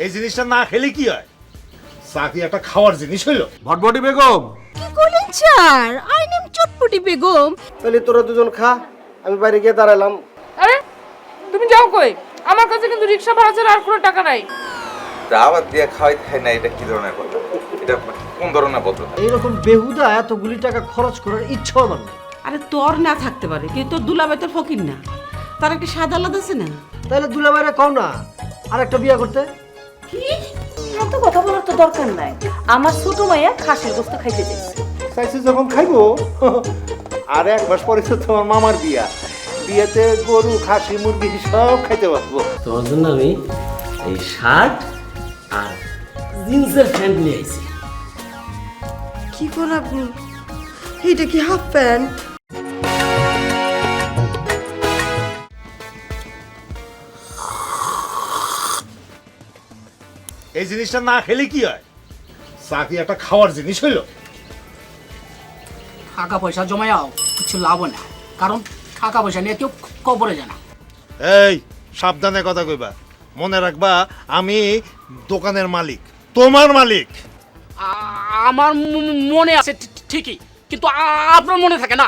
এই জিনিসটা না খেলে কি হয়? চা কি একটা খাওয়ার জিনিস হইলো? ভটভটি বেগম, কি করলেন স্যার? আই নেম চটপটি বেগম। তাহলে তোরা দুজন খা, আমি বাইরে গিয়ে দাঁড়ালাম। আরে তুমি যাও কই? আমার কাছে কিন্তু রিকশা ভাড়া ছাড়া আর কোনো টাকা নাই। দাওয়াত দিয়ে খাওয়াই থাকে না, এটা কি ধরনের কথা? এটা কোন ধরনের ভদ্রতা? এইরকম বেহুদা এতগুলি টাকা খরচ করার ইচ্ছাও আমার নেই। আরে তোর না থাকতে পারে কিন্তু তোর দুলাভাই তোর ফকির না, তার একটা সাদা আলাদা আছে না। তাহলে দুলাভাইরা কও না আর একটা বিয়ে করতে। কি এত কথা বলার তো দরকার নাই। আমার ছোট মাইয়া খাসির গোস্ত খাইতে চাইছে। চাইছি যখন খাইবো। আর এক মাস পরে তো তোমার মামার বিয়া, বিয়েতে গরু খাসি মুরগি সব খাইতে পারবো। তোমার জন্য আমি এই শার্ট আর জিন্সের প্যান্ট নিয়ে আইছি। কি করে আপনি? এইটা কি হাফ প্যান্ট? এই জিনিসটা না খেলে কি হয়? চা কি একটা খাওয়ার জিনিস হইলো? টাকা পয়সা জমায়াও কিছু লাভ না, কারণ টাকা পয়সা নিয়ে কেউ কবরে যায় না। এই সাবধানে কথা কইবা, মনে রাখবা আমি দোকানের মালিক, তোমার মালিক। আমার মনে আছে ঠিকই, কিন্তু আপনার মনে থাকে না।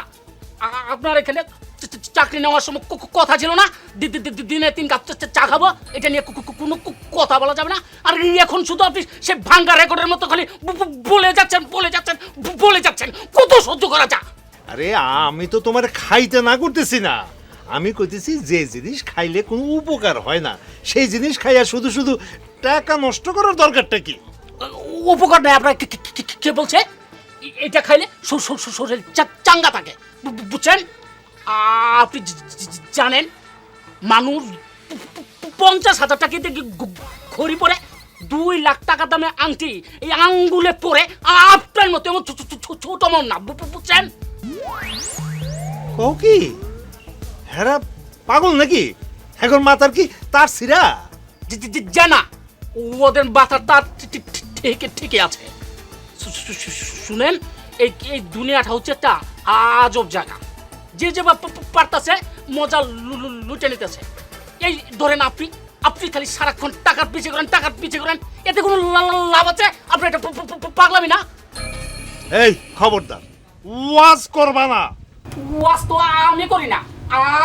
আপনার এখানে চাকরি নেওয়ার সময় কথা ছিল না দিনে 3 কাপ চা খাবো, এটা নিয়ে কোনো কথা বলা যাবে না। আর এখন শুধু আপনি সে ভাঙ্গা রেকর্ডের মতো খালি বলে যাচ্ছেন, কত সহ্য করা যা? আরে আমি তো তোমার খাইতে না করতেছি না, আমি কইতেছি যে জিনিস খাইলে কোনো উপকার হয় না সেই জিনিস খাইয়া শুধু শুধু টাকা নষ্ট করার দরকারটা কি? উপকার নেই আপনার কে বলছে? এটা খাইলে শরীর চাঙ্গা থাকে, বুঝছেন? আপনি জানেন মানুষ 50,000 টাকা দিয়ে ঘড়ি পরে 2 লাখ টাকা দামে আংটি এই আঙ্গুলে পরে আপনার মতো এমন ছোট মন না, বুঝছেন? ও কি হেরা পাগল নাকি? এখন মাথার কি তার সিরা? জানা ওদের মাথার তার ঠিকই আছে। শুনেন, এই দুনিয়াটা হচ্ছে একটা আজব জায়গা। যে পারতাছে মজা লুটে নিতেছে। এই ধরেন আপনি খালি সারাক্ষণ টাকার পিছে করেন, এতে কোনো লাভ আছে? আপনি এটা পাগলামি না? এই খবরদার ওয়াজ করবা না। ওয়াজ তো আমি করি না,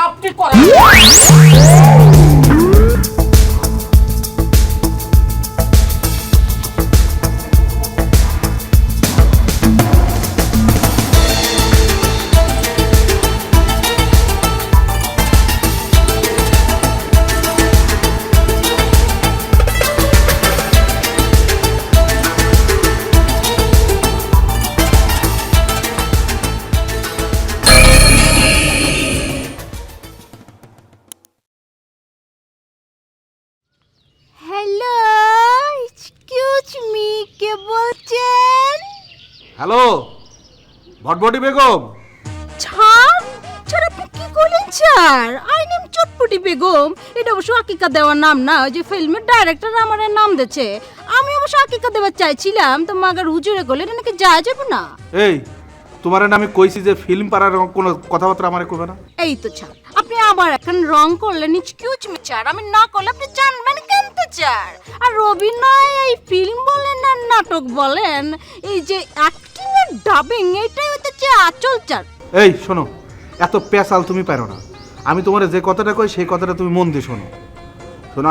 আপনি করেন। হ্যালো, এক্সকিউজ মি, কে বলছেন? হ্যালো ভটভটি বেগম। ছাড় ছাড়, আপনি কি করলেন স্যার? আই নেম চটপটি বেগম। এটা অবশ্য আকিকা দেওয়ার নাম না, ওই যে ফিল্মের ডাইরেক্টর আমার নাম দিয়েছে। আমি অবশ্য আকিকা দেওয়ার চাইছিলাম, তো মাগার হুজুরে বলে এটা নাকি যায় যাবে না। এই তোমার আমি কইছি যে ফিল্ম পাড়ার কোনো কথাবার্তা আমারে কইবে না। এই তো ছাড়, আপনি আবার এখন রং করলেন। এক্সকিউজ মি স্যার, আমি না করলে আপনি জানবেন কেমতে স্যার? আর অভিনয়, এই ফিল্ম বলেন আর নাটক বলেন, এই যে অ্যাক্টিং আর ডাবিং, এটাই হচ্ছে আচল স্যার। এই শোনো, এত পেশাল তুমি পারো না। আমি তোমার যে কথাটা কই সেই কথাটা তুমি মন দিয়ে শোনো।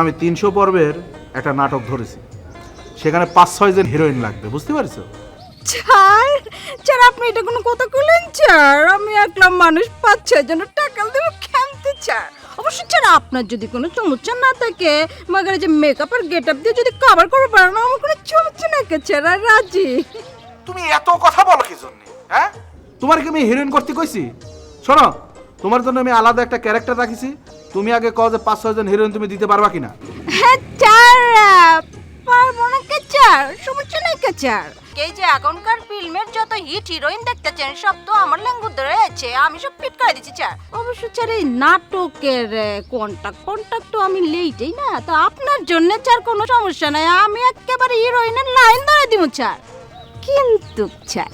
আমি 300 পর্বের একটা নাটক ধরেছি, সেখানে 5-6 জন হিরোইন লাগবে, বুঝতে পারছো? স্যার স্যার, আপনি এটা কোনো কথা বললেন স্যার? আমি একলা মানুষ 5-6 জনের টাকা দেবো খেলতে স্যার। অবশ্য স্যার আপনার যদি কোনো সমস্যা না থাকে, মাগারে যে মেকআপ আর গেট আপ দিয়ে যদি কভার করতে পারেন, আমার কোনো সমস্যা না কে স্যার, আর রাজি। তুমি এত কথা বলো কি জন্য? হ্যাঁ, তোমার কি আমি হিরোইন করতে কইছি? শোনো, তোমার জন্য আমি আলাদা একটা ক্যারেক্টার রাখিছি। তুমি আগে কও যে 5-6 জন হিরোইন তুমি দিতে পারবা কিনা? হ্যাঁ স্যার, পারবো না কে স্যার, সমস্যা নাই কে স্যার। এই যে এখনকার ফিল্মের যত হিট হিরোইন দেখতেছেন সব তো আমার লেঙ্গুর ধরে আছে, আমি সব ফিট করে দিচ্ছি স্যার। অবশ্য স্যার এই নাটকের কন্টাক্ট তো আমি লেইটেই না, তো আপনার জন্য স্যার কোনো সমস্যা নাই, আমি একেবারে হিরোইনের লাইন ধরে দিব স্যার। কিন্তু স্যার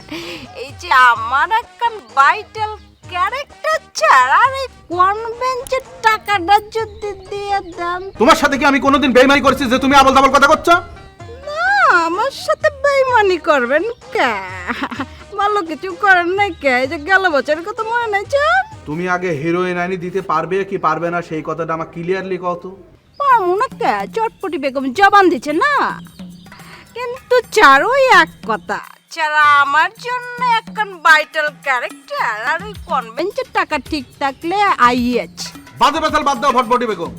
এই যে আমার একটা ভাইটাল ক্যারেক্টার চার আর এই কনভেন্টের টাকাটা যদি দিয়ে দাম। তোমার সাথে কি আমি কোনোদিন বেইমানি করেছি যে তুমি আবল তাবল কথা করছো? না, আমার সাথে বেইমানি করবেন কে? ভালো কিছু করেন নাই কে? এই যে গেল বছরের কথা মনে নাই চার? তুমি আগে হিরোইন আইনি দিতে পারবে কি পারবে না সেই কথাটা আমার ক্লিয়ারলি কও তো। পারবো না কে? চটপটি বেগম জবান দিচ্ছে না, কিন্তু চার ওই এক কথা, যারা আমার জন্য একখান ভাইটাল ক্যারেক্টার আর ওই কনভেন্টের টাকা ঠিক থাকলে আইএচ। বাদে বেতাল বাদ দাও ভটভটি বেগম,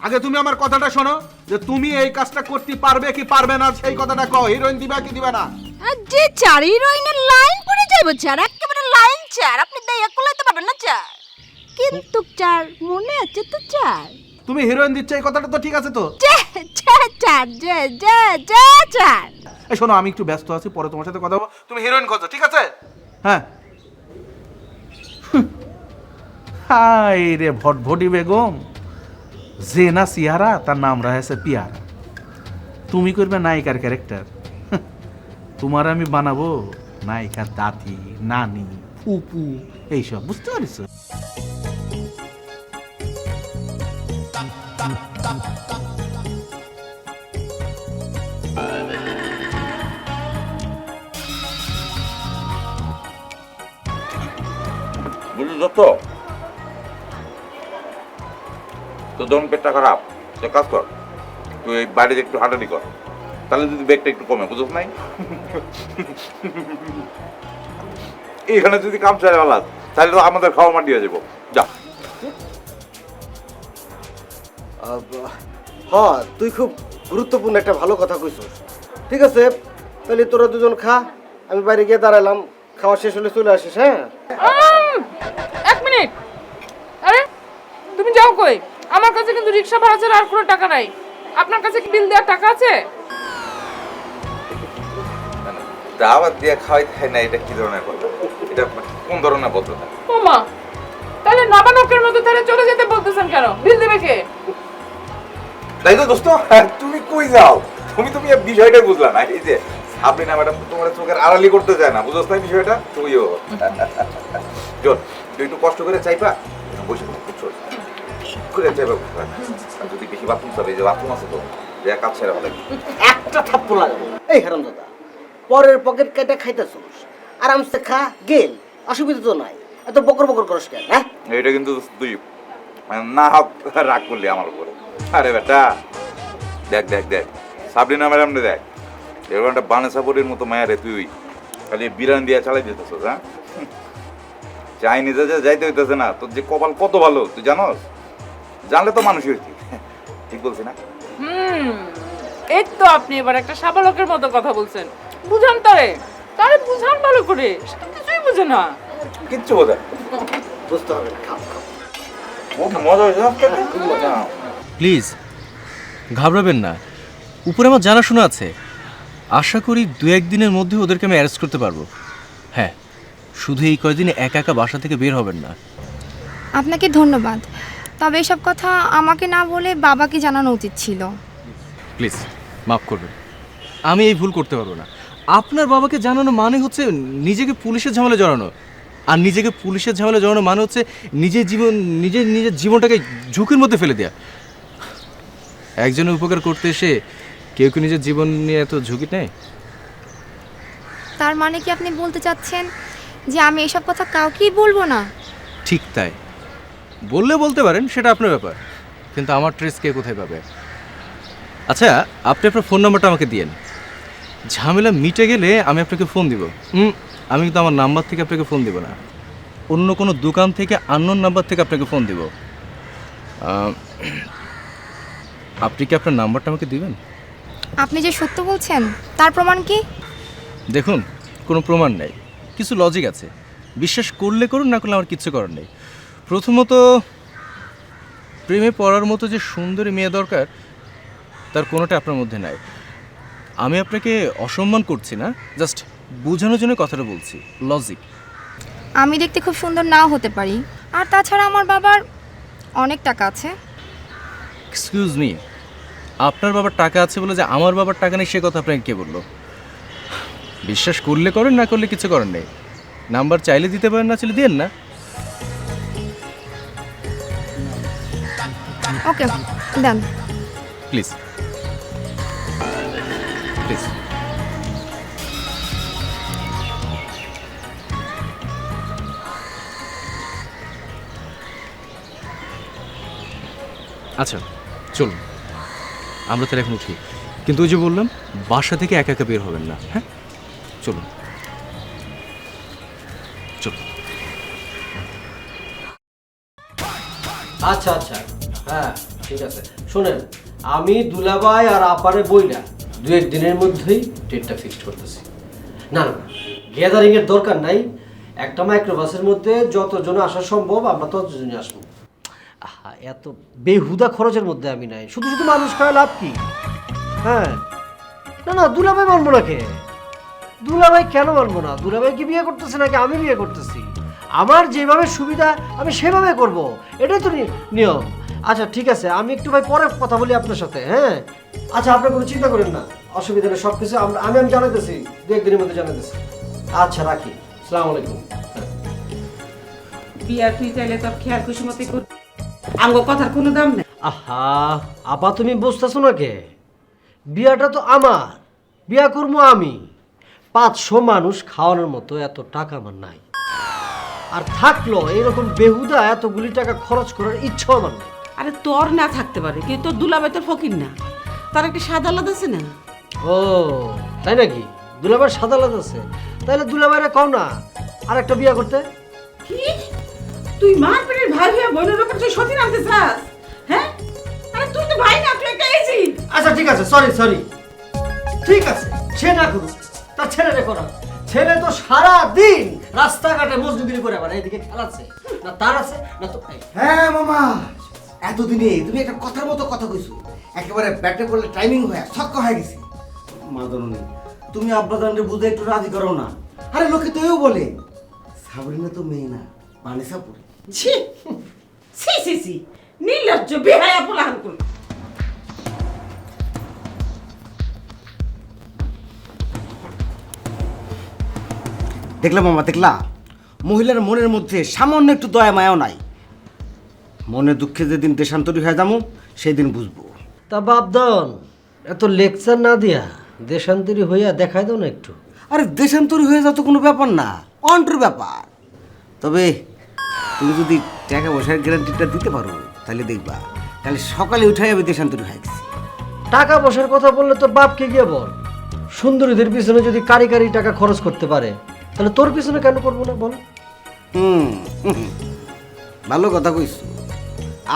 আগে তুমি আমার কথাটা শোনো যে তুমি এই কাজটা করতে পারবে কি পারবে না সেই কথাটা কও। হিরোইন দিবা কি দিবা না? আর যে চার হিরোইনের লাইন পড়ে যাইব চার, একেবারে লাইন চার, আপনি দেয়া কোলাইতে পারবেন না চার। কিন্তু চার মনে আছে তো চার, তুমি হিরোইন দিচ্ছ এই কথাটা তো ঠিক আছে তো? যে চার যে যে যে চার। এই শোনো, আমি একটু ব্যস্ত আছি, পরে তোমার সাথে কথা বলবো। তুমি হিরোইন খোঁজো, ঠিক আছে? হ্যাঁ। হাই রে ভটভটি বেগম, যে না সিয়ারা তার নাম রয়েছে পিয়ারা। তুমি করবে নায়িকার ক্যারেক্টার, তোমার আমি বানাবো নায়িকার দাদি, নানি, ফুপু এইসব, বুঝতে পারিস? বুঝলি দত্ত, তোর যখন পেটটা খারাপ, তুই কাজ কর, তুই এই বাইরে একটু হাঁটাহাঁটি কর, তাহলে যদি বেগটা একটু কমে, বুঝছ নাই? এখানে যদি কাম চাই আলাদ, তাহলে তো আমাদের খাওয়া মাটি হয়ে যাবো। যা। হ্যাঁ, তুই খুব গুরুত্বপূর্ণ একটা ভালো কথা কইছিস। ঠিক আছে, তাহলে তোরা দুজন খা, আমি বাইরে গিয়ে দাঁড়ালাম, খাওয়া শেষ হলে চলে আসিস। হ্যাঁ, এক মিনিট, আরে তুমি যাও কই? আমার কাছে কিন্তু রিক্সা ভাড়া ছাড়া আর কোনো টাকা নাই। আপনার কাছে কি বিল দেওয়ার টাকা আছে? দাওয়াত দিয়ে খাওয়াই খাই না, এটা কি ধরনের কথা? এটা কোন ধরনের ভদ্রতা? ও মা, তাহলে নাবালকের মতো তাহলে চলে যেতে বলতেছেন কেন? বিল দেবে কে? তাই তো দোস্ত, তুমি কই যাও? তুমি এই বিষয়টা বুঝলা না। এই যে সাবরিনা ম্যাডাম তোমার চোখের আড়ালি করতে চায় না, বুঝছ না বিষয়টা? তুইও জোর, তুই একটু কষ্ট করে চাইবা, বসে বুঝছো, ঠিক করে চাইবা, বুঝবা। আর যদি বেশি বাথরুম চাবে, যে বাথরুম আছে তো, যে কাজ ছেড়ে ভালো একটা থাপ্পড় লাগাবো। এই হারামজাদা, পরের পকেট কেটে খাইতেছিস, আরামসে খা, গেল, অসুবিধা তো নাই, এত বকর বকর করস কেন? হ্যাঁ, এটা কিন্তু তুই না রাগ করলি আমার উপরে। আরে বেটা, দেখ দেখ দেখ, সাবরিনা ম্যাডাম দেখ, এরকম একটা বানেসাপুরের মতো মায়া রে তুই, খালি বিরান দিয়া চালাই দিতেছ। হ্যাঁ, চাইনিজে যে যাইতে হইতেছে না, তোর যে কপাল কত ভালো তুই জানোস? জানলে তো মানুষই হইতি। ঠিক বলছি না? এই তো আপনি এবার একটা সাবালকের মতো কথা বলছেন। বুঝান তারে, তারে বুঝান ভালো করে, সে তো কিছুই বুঝে না। কিচ্ছু বোঝা, বুঝতে হবে না, খাও খাও। খুব মজা হয়েছে আজকে। মজা। প্লিজ ঘাবড়াবেন না, উপরে আমার জানাশোনা আছে। আশা করি 2-1 দিনের মধ্যে ওদেরকে আমি অ্যারেস্ট করতে পারবো। হ্যাঁ, শুধু এই কয়দিনে একা একা বাসা থেকে বের হবেন না। আপনাকে ধন্যবাদ, তবে এসব কথা আমাকে না বলে বাবাকে জানানো উচিত ছিল। প্লিজ মাফ করবেন, আমি এই ভুল করতে পারবো না। আপনার বাবাকে জানানো মানে হচ্ছে নিজেকে পুলিশের ঝামেলা জড়ানো, আর নিজেকে পুলিশের ঝামেলা জড়ানো মানে হচ্ছে নিজের জীবনটাকে ঝুঁকির মধ্যে ফেলে দেওয়া। একজনের উপকার করতে এসে কেউ কি নিজের জীবন নিয়ে এত ঝুঁকি নেয়? তার মানে কি আপনি বলতে চাচ্ছেন যে আমি এসব কথা কাউকেই বলবো না? ঠিক তাই, বললে বলতে পারেন, সেটা আপনার ব্যাপার, কিন্তু আমার ট্রেস কে কোথায় পাবে? আচ্ছা, আপনি আপনার ফোন নাম্বারটা আমাকে দিয়েন, ঝামেলা মিটে গেলে আমি আপনাকে ফোন দিব। আমি কিন্তু আমার নাম্বার থেকে আপনাকে ফোন দিব না, অন্য কোনো দোকান থেকে আননোন নাম্বার থেকে আপনাকে ফোন দিব। আপনি কি আপনার নাম্বারটা আমাকে দিবেন? আপনি যে সত্য বলছেন তার প্রমাণ কি? দেখুন, কোনো প্রমাণ নেই, কিছু লজিক আছে, বিশ্বাস করলে করুন, না করলে আমার কিচ্ছু করার নেই। প্রথমত, প্রেমে পড়ার মতো যে সুন্দরী মেয়ে দরকার তার কোনোটা আপনার মধ্যে নাই। আমি আপনাকে অসম্মান করছি না, জাস্ট বোঝানোর জন্য কথাটা বলছি, লজিক। আমি দেখতে খুব সুন্দর নাও হতে পারি, আর তাছাড়া আমার বাবার অনেক টাকা আছে। এক্সকিউজ মি, আপনার বাবার টাকা আছে বলে যে আমার বাবার টাকা নেই সে কথা আপনাকে কে বললো? বিশ্বাস করলে করেন, না করলে কিছু করেন নেই। নাম্বার চাইলে দিতে পারেন, না চাইলে দেন না। ওকে দেন। Please please. আচ্ছা চলুন, আমরা তাহলে এখন উঠি, কিন্তু ওই যে বললাম বাসা থেকে একা একা বের হবেন না, হ্যাঁ? চলুন চলুন। আচ্ছা আচ্ছা, হ্যাঁ ঠিক আছে। শোনেন, আমি দুলাভাই আর আপারে বইলা 2-1 দিনের মধ্যেই ডেটটা ফিক্সড করতেছি। না না, গ্যাদারিং এর দরকার নাই। একটা মাইক্রোবাসের মধ্যে যতজন আসা সম্ভব আমরা ততজনই আসবো। আহা, এত বেহুদা খরচের মধ্যে আমি নাই। শুধু শুধু মানুষ খাওয়া লাভ কি? হ্যাঁ, না না, দুলাভাই মানবো না কে? দুলাভাই কেন মানবো না? দুলাভাই কি বিয়ে করতেছে নাকি আমি বিয়ে করতেছি? আমার যেভাবে সুবিধা আমি সেভাবে করব, এটাই তো নিয়ম। আচ্ছা ঠিক আছে, আমি একটু ভাই পরে কথা বলি আপনার সাথে, হ্যাঁ? আচ্ছা, আপনি কোনো চিন্তা করেন না, অসুবিধা নেই, সব কিছু আমি জানাইতেছি, 2-1 দিনের মধ্যে জানাইতেছি। আচ্ছা রাখি, আসসালামু আলাইকুম। বিয়া তুই চাইলে তোর খেয়াল খুশি মতো কর, আঙ্গ কথার কোনো দাম নেই। আহা আপা, তুমি বুঝতেছো না কে? বিয়াটা তো আমার, বিয়া করবো আমি। 500 মানুষ খাওয়ানোর মতো এত টাকা আমার নাই, আর থাকলো এরকম বেহুদা এতগুলি টাকা খরচ করার ইচ্ছা আমার নেই। আরে তোর না থাকতে পারে, কিন্তু তোর দুলাভাই তোর ফকির না, তার একটা সাদা আলাদা আছে না? ও তাই নাকি? দুলাভাইয়ের সাদা আলাদা আছে? তাহলে দুলাভাইরা কও না আর একটা বিয়া করতে। কি তুই মার পেটের ভাই হয়ে বোনের উপর তুই সতী নামতে চাস? হ্যাঁ, আরে তুই তো ভাই না, তুই একটা এজেন্ট। আচ্ছা ঠিক আছে, সরি, ঠিক আছে, সে না করুক, তার ছেলেরে করা। ছেলে তো সারা দিন রাস্তাঘাটে মজদুরি করে আবার এদিকে খেলাচ্ছে, না তার আছে না তো। হ্যাঁ মামা, এতদিনে তুমি একটা কথার মতো কথা কইছো, একেবারে ব্যাটে করলে টাইমিং হয়ে ছক্কা হয়ে গেছি। মাদরুনি, তুমি আব্বাদানকে বুঝে একটু রাজি করো না। আরে লোকে তো এও বলে সাবরিনা তো মেয়ে না, বানিসা পড়ে। ছি ছি ছি ছি, নির্লজ্জ বেহায়া পোলাহান করল। দেখলাম মামা, দেখলা মহিলার মনের মধ্যে সামান্য একটু দয়া মায়াও নাই। মনের দুঃখে যেদিন দেশান্তরী হয়ে যাবো সেই দিন বুঝবো। তা বাপদন, এত লেকচার না দিয়া দেশান্তরী হইয়া দেখাই দাও না একটু। আরে দেশান্তরী হয়ে যাওয়া তো কোনো ব্যাপার না, অন্টর ব্যাপার। তবে তুমি যদি টাকা পয়সার গ্যারান্টিটা দিতে পারো তাহলে দেখবা, তাহলে সকালে উঠাই আমি দেশান্তরী হয়ে গেছি। টাকা পয়সার কথা বললে তোর বাপকে গিয়ে বল। সুন্দরীদের পিছনে যদি কারি কারি টাকা খরচ করতে পারে, তাহলে তোর পিছনে কেন করবো না বল? হুম, ভালো কথা কইছো।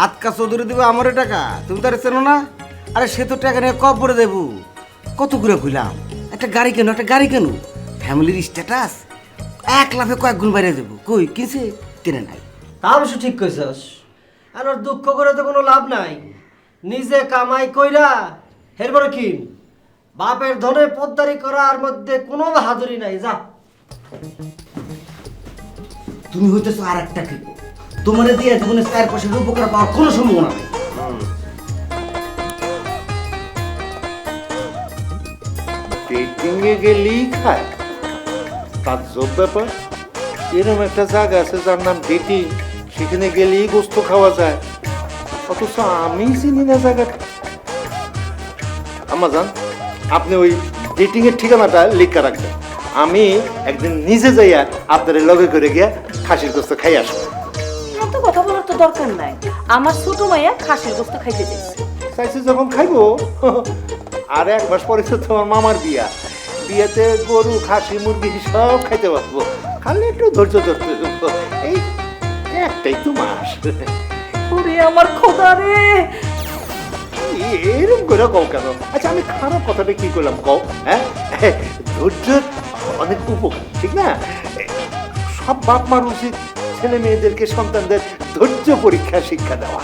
আজকা চৌধুরী দেবো আমারও টাকা, তুমি তার চেনো না? আরে সে তো টাকা নিয়ে কবরে দেবো। কত করে কইলাম একটা গাড়ি কেন, ফ্যামিলির স্ট্যাটাস 1 লাখে কয়েক গুণ বাইরে দেবো। কই কিনছে? কিনে নাই। তা অবশ্য ঠিক কইছস। আর ওর দুঃখ করে তো কোনো লাভ নাই। নিজে কামাই কইরা এরপরে কিন। বাপের ধনে পদ্মারি করার মধ্যে কোনো বাহাদুরি নাই। যা, তুমি হইতেছো আর একটা কৃপক। তোমার দিয়ে জীবনে 4 পয়সার উপকার পাওয়ার কোনো সম্ভাবনা নেই। ডেটিংয়ে গেলেই খায়, তার জব ব্যাপার। এরকম একটা জায়গা আছে যার নাম ডেটিং, সেখানে গেলেই গোস্ত খাওয়া যায়, অথচ আমি চিনি না জায়গাটা। আম্মা জান, আপনি ওই ডেটিং এর ঠিকানাটা লিখে রাখবেন, আমি একদিন নিজে যাইয়া আপনার লগে করে গিয়া খাসির গোস্ত খাই আসবো। এত কথা বলার তো দরকার নাই, আমার ছোট মাইয়া খাসির গোস্ত খাইতে চাইছে। চাইছে যখন খাইবো। আর 1 মাস পরে তো তোমার মামার বিয়া, বিয়েতে গরু খাসি মুরগি সব খাইতে পারবো, খালি একটু ধৈর্য ধরতে হবে। এই একটাই তো মাস। ওরে আমার খোদা রে, এরকম করে কও কেন? আচ্ছা আমি খারাপ কথাটা কি করলাম কও? হ্যাঁ, ধৈর্য অনেক উপকার, ঠিক না? সব বাপ মার উচিত ছেলে মেয়েদেরকে, সন্তানদের ধৈর্য পরীক্ষা শিক্ষা দেওয়া।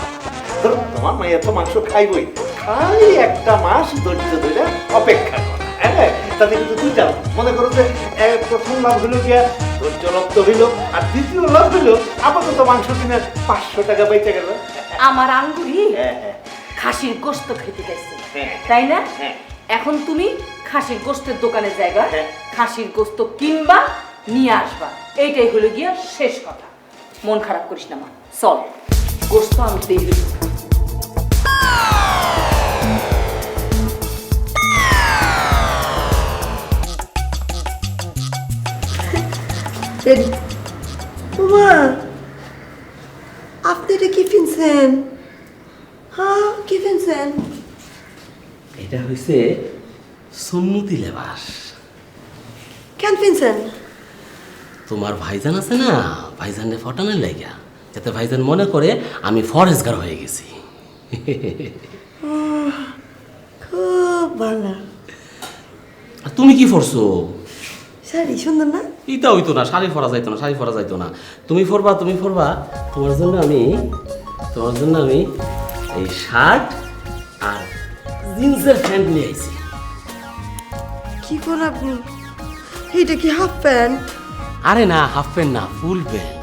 ধরো তোমার মাইয়া তো মাংস খাইবই, খালি 1 মাস ধৈর্য ধরে অপেক্ষা করা। হ্যাঁ, তাতে কিন্তু 2টা লাভ। মনে করো যে প্রথম লাভ হইলো গিয়া ধৈর্য লাভ তো হইলো, আর দ্বিতীয় লাভ হইলো আপাতত মাংস কিনে 500 টাকা বেঁচে গেল। আমার আঙ্গুরি খাসির গোস্ত খেতে চাইছে, তাই না? এখন তুমি খাসির গোস্তের দোকানে যাইবা, খাসির গোস্ত কিনবা, নিয়ে আসবা, এইটাই হলো গিয়া শেষ কথা। মন খারাপ করিস না মা, চল গোস্ত আনতেই হইল। রেডি। উমা, আপনি এটা কি ফিনছেন? হ্যাঁ, কি ফিনছেন? এটা হয়েছে সুন্নতি লেবাস। কেন ফিনছেন? তোমার ভাইজান আছে না, ভাইজানের ফটানের লাইগা, যাতে ভাইজান মনে করে আমি ফরেস্টগার হয়ে গেছি। খুব ভালো। আর তুমি কি পরছো? শাড়ি সুন্দর না? ইটা হইতো না, শাড়ি পরা যাইতো না, শাড়ি পরা যাইতো না। তুমি পরবা, তুমি পরবা। তোমার জন্য আমি এই শার্ট আর জিন্সের প্যান্ট নিয়ে আইছি। কি করেন আপনি? এইটা কি হাফ প্যান্ট? আরে না, হাফ প্যান্ট না, ফুল প্যান্ট।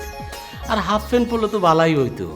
আর হাফ প্যান্ট পরলে তো ভালোই হইতো।